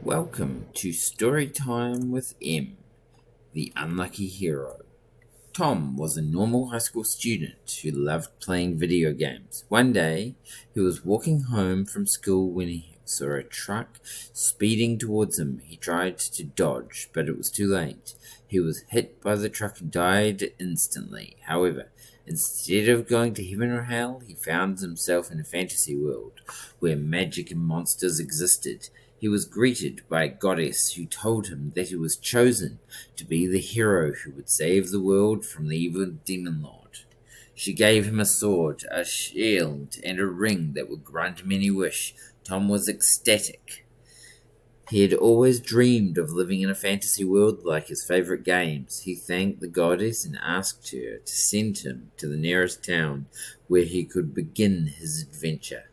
Welcome to Storytime with M, the Unlucky Hero. Tom was a normal high school student who loved playing video games. One day, he was walking home from school when he saw a truck speeding towards him. He tried to dodge, but it was too late. He was hit by the truck and died instantly. However, instead of going to heaven or hell, he found himself in a fantasy world where magic and monsters existed. He was greeted by a goddess who told him that he was chosen to be the hero who would save the world from the evil demon lord. She gave him a sword, a shield, and a ring that would grant him any wish. Tom was ecstatic. He had always dreamed of living in a fantasy world like his favorite games. He thanked the goddess and asked her to send him to the nearest town where he could begin his adventure.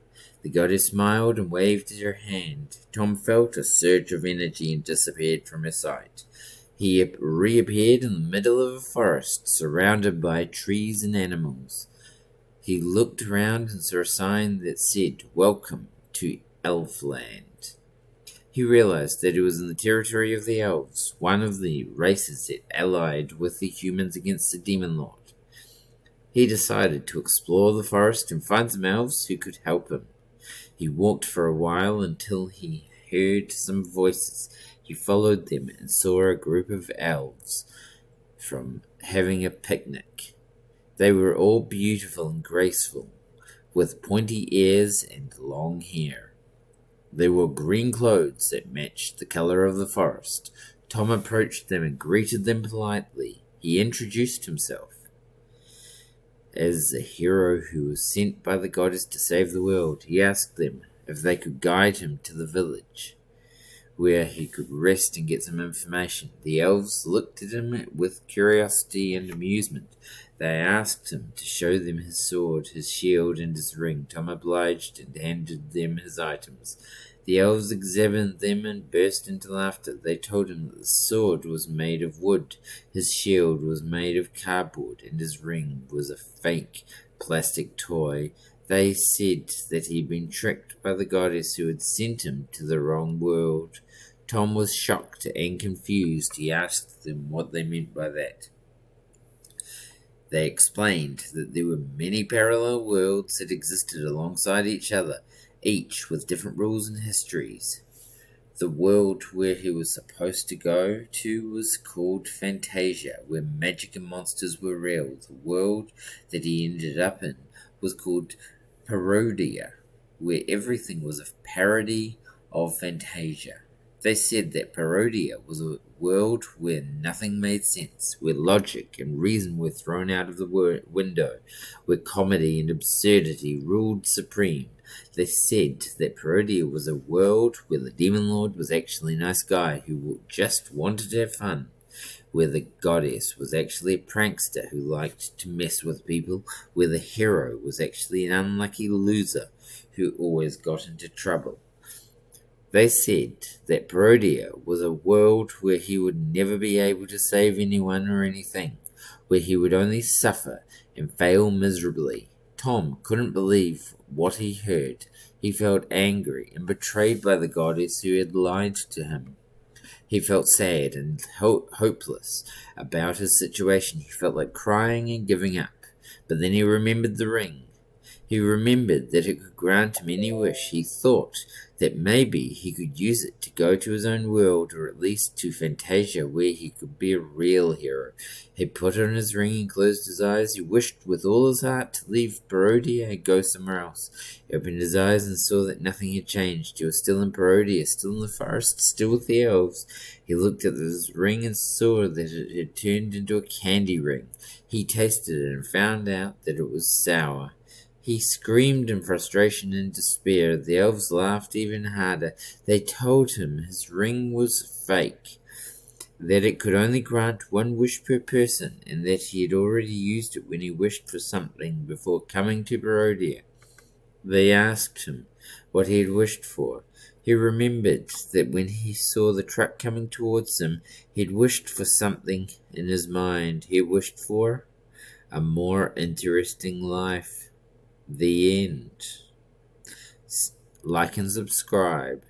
The goddess smiled and waved her hand. Tom felt a surge of energy and disappeared from her sight. He reappeared in the middle of a forest, surrounded by trees and animals. He looked around and saw a sign that said, "Welcome to Elfland." He realized that he was in the territory of the elves, one of the races that allied with the humans against the demon lord. He decided to explore the forest and find some elves who could help him. He walked for a while until he heard some voices. He followed them and saw a group of elves from having a picnic. They were all beautiful and graceful, with pointy ears and long hair. They wore green clothes that matched the color of the forest. Tom approached them and greeted them politely. He introduced himself as the hero who was sent by the goddess to save the world. He asked them if they could guide him to the village, where he could rest and get some information. The elves looked at him with curiosity and amusement. They asked him to show them his sword, his shield, and his ring. Tom obliged and handed them his items. The elves examined them and burst into laughter. They told him that the sword was made of wood, his shield was made of cardboard, and his ring was a fake plastic toy. They said that he'd been tricked by the goddess who had sent him to the wrong world. Tom was shocked and confused. He asked them what they meant by that. They explained that there were many parallel worlds that existed alongside each other, each with different rules and histories. The world where he was supposed to go to was called Fantasia, where magic and monsters were real. The world that he ended up in was called Parodia, where everything was a parody of Fantasia. They said that Parodia was a world where nothing made sense, where logic and reason were thrown out of the window, where comedy and absurdity ruled supreme. They said that Parodia was a world where the demon lord was actually a nice guy who just wanted to have fun, where the goddess was actually a prankster who liked to mess with people, where the hero was actually an unlucky loser who always got into trouble. They said that Parodia was a world where he would never be able to save anyone or anything, where he would only suffer and fail miserably. Tom couldn't believe what he heard. He felt angry and betrayed by the goddess who had lied to him. He felt sad and hopeless about his situation. He felt like crying and giving up. But then he remembered the ring. He remembered that it could grant him any wish. He thought that maybe he could use it to go to his own world, or at least to Fantasia, where he could be a real hero. He put on his ring and closed his eyes. He wished with all his heart to leave Parodia and go somewhere else. He opened his eyes and saw that nothing had changed. He was still in Parodia, still in the forest, still with the elves. He looked at his ring and saw that it had turned into a candy ring. He tasted it and found out that it was sour. He screamed in frustration and despair. The elves laughed even harder. They told him his ring was fake, that it could only grant one wish per person, and that he had already used it when he wished for something before coming to Parodia. They asked him what he had wished for. He remembered that when he saw the truck coming towards him, he had wished for something in his mind. He had wished for a more interesting life. The end. Like and subscribe.